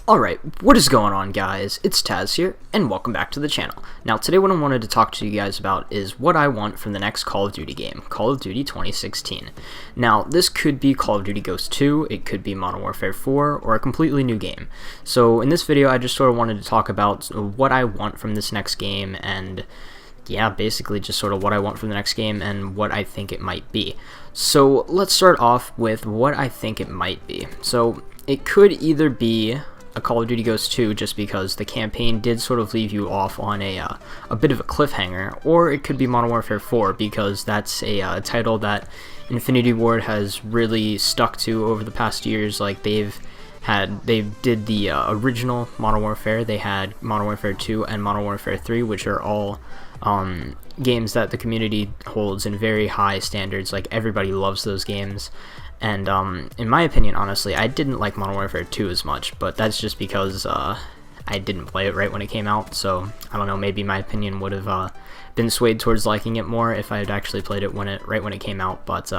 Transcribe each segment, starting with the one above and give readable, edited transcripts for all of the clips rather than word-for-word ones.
Alright, what is going on, guys? It's Tazz here, and welcome back to the channel. Now, today what I wanted to talk to you guys about is what I want from the next Call of Duty game, Call of Duty 2016. Now, this could be Call of Duty Ghosts 2, it could be Modern Warfare 4, or a completely new game. So, in this video, I just sort of wanted to talk about what I want from this next game, and yeah, basically just sort of what I want from the next game and what I think it might be. So, let's start off with what I think it might be. So, it could either be a Call of Duty Ghosts 2 just because the campaign did sort of leave you off on a bit of a cliffhanger, or it could be Modern Warfare 4 because that's a title that Infinity Ward has really stuck to over the past years. Like they did the original Modern Warfare, they had Modern Warfare 2 and Modern Warfare 3, which are all games that the community holds in very high standards. Like everybody loves those games. And in my opinion, honestly, I didn't like Modern Warfare 2 as much, but that's just because I didn't play it right when it came out, so I don't know, maybe my opinion would have been swayed towards liking it more if I had actually played it right when it came out. But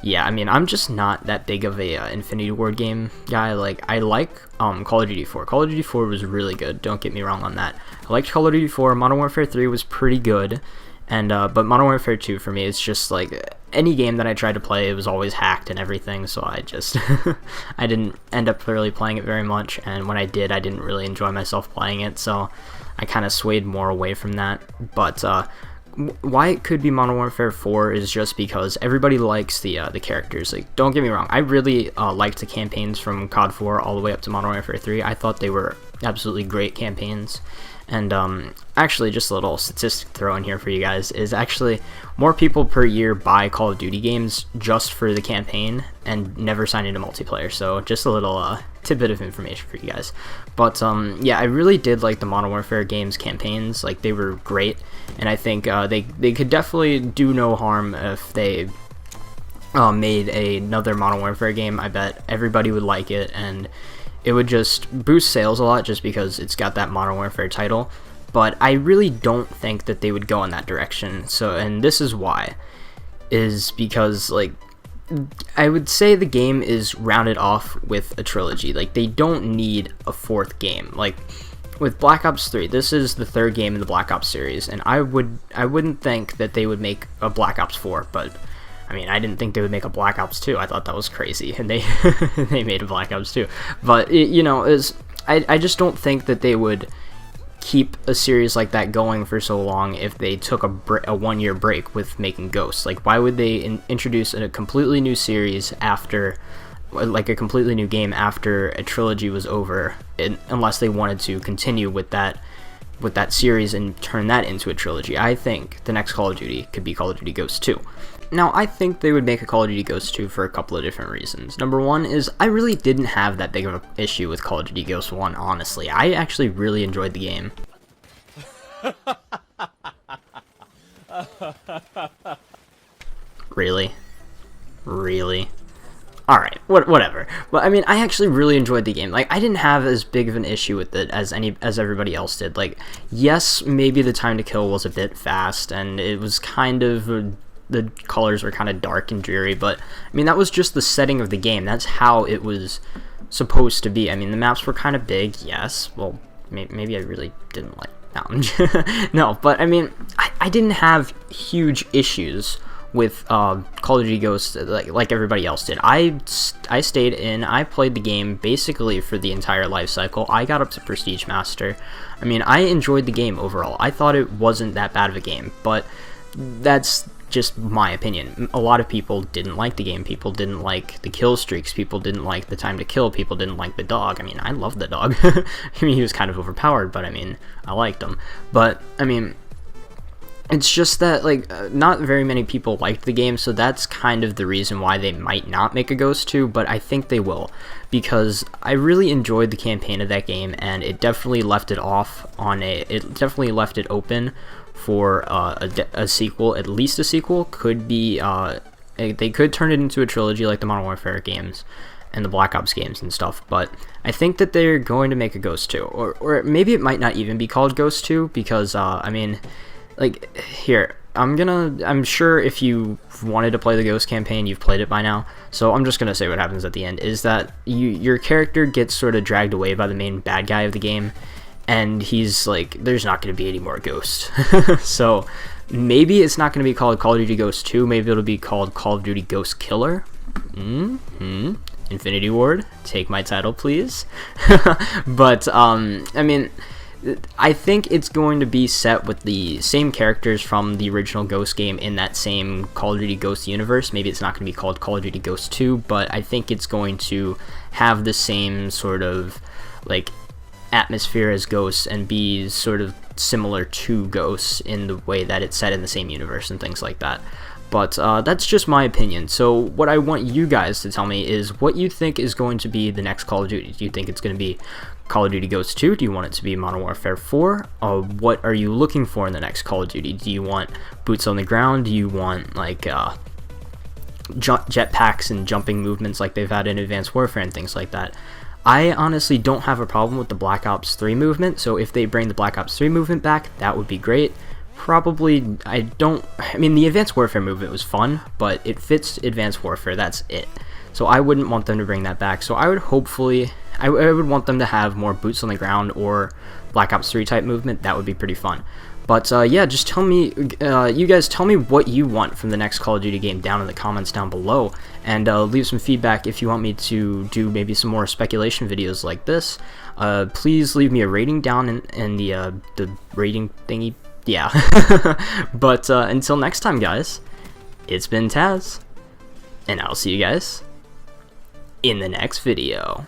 yeah, I mean, I'm just not that big of a Infinity Ward game guy. Like, I like Call of Duty 4. Call of Duty 4 was really good, don't get me wrong on that. I liked Call of Duty 4, Modern Warfare 3 was pretty good, and but Modern Warfare 2 for me, it's just like any game that I tried to play, it was always hacked and everything, so I just I didn't end up really playing it very much, and when I did, I didn't really enjoy myself playing it, so I kind of swayed more away from that. But why it could be Modern Warfare 4 is just because everybody likes the characters. Like, don't get me wrong, I really liked the campaigns from COD 4 all the way up to Modern Warfare 3. I thought they were absolutely great campaigns. And actually, just a little statistic throw in here for you guys is actually more people per year buy Call of Duty games just for the campaign and never sign into multiplayer. So just a little tidbit of information for you guys. But yeah, I really did like the Modern Warfare games campaigns. Like, they were great, and I think they could definitely do no harm if they made another Modern Warfare game. I bet everybody would like it, and it would just boost sales a lot just because it's got that Modern Warfare title, but I really don't think that they would go in that direction. So, and this is why, is because, like, I would say the game is rounded off with a trilogy. Like, they don't need a fourth game. Like, with Black Ops 3, this is the third game in the Black Ops series, and I wouldn't think that they would make a Black Ops 4, but I mean, I didn't think they would make a Black Ops 2. I thought that was crazy, and they they made a Black Ops 2. But you know, I just don't think that they would keep a series like that going for so long if they took a 1-year break with making Ghosts. Like, why would they introduce a completely new series after, like, a completely new game after a trilogy was over, unless they wanted to continue with that series and turn that into a trilogy? I think the next Call of Duty could be Call of Duty Ghosts 2. Now, I think they would make a Call of Duty Ghosts 2 for a couple of different reasons. Number one is I really didn't have that big of an issue with Call of Duty Ghosts 1, honestly. I actually really enjoyed the game. Really? Really? Alright, whatever. But I mean, I actually really enjoyed the game. Like, I didn't have as big of an issue with it as everybody else did. Like, yes, maybe the time to kill was a bit fast, and it was kind of the colors were kind of dark and dreary, but I mean, that was just the setting of the game. That's how it was supposed to be. I mean, the maps were kind of big, yes. Well, maybe I really didn't like that. No, but I mean, I didn't have huge issues with Call of Duty Ghosts like everybody else did. I stayed in, I played the game basically for the entire life cycle. I got up to Prestige Master. I mean, I enjoyed the game overall. I thought it wasn't that bad of a game, but that's just my opinion. A lot of people didn't like the game. People didn't like the kill streaks. People didn't like the time to kill. People didn't like the dog. I mean, I loved the dog. I mean, he was kind of overpowered, but I mean, I liked him. But I mean, it's just that, like, not very many people liked the game, so that's kind of the reason why they might not make a Ghost 2, but I think they will, because I really enjoyed the campaign of that game, and it definitely left it open for a sequel. At least a sequel. Could be, they could turn it into a trilogy like the Modern Warfare games and the Black Ops games and stuff, but I think that they're going to make a Ghost 2, or maybe it might not even be called Ghost 2, because, I mean, like, here, I'm sure if you wanted to play the Ghost campaign, you've played it by now, so I'm just gonna say what happens at the end, is that your character gets sort of dragged away by the main bad guy of the game, and he's like, there's not gonna be any more Ghosts. So maybe it's not gonna be called Call of Duty Ghost 2, maybe it'll be called Call of Duty Ghost Killer. Infinity Ward, take my title, please. But I mean, I think it's going to be set with the same characters from the original Ghost game in that same Call of Duty Ghost universe. Maybe it's not going to be called Call of Duty Ghost 2, but I think it's going to have the same sort of like atmosphere as Ghosts and be sort of similar to Ghosts in the way that it's set in the same universe and things like that. But that's just my opinion. So what I want you guys to tell me is what you think is going to be the next Call of Duty. Do you think it's going to be Call of Duty Ghost 2? Do you want it to be Modern Warfare 4? What are you looking for in the next Call of Duty? Do you want boots on the ground? Do you want like jetpacks and jumping movements like they've had in Advanced Warfare and things like that? I honestly don't have a problem with the Black Ops 3 movement, so if they bring the Black Ops 3 movement back, that would be great. Probably, I mean, the Advanced Warfare movement was fun, but it fits Advanced Warfare, that's it. So I wouldn't want them to bring that back. So I would I would want them to have more boots on the ground or Black Ops 3 type movement. That would be pretty fun. But yeah, just tell me, you guys tell me what you want from the next Call of Duty game down in the comments down below, and leave some feedback if you want me to do maybe some more speculation videos like this. Please leave me a rating down in the rating thingy. Yeah. But until next time, guys, it's been Taz, and I'll see you guys in the next video.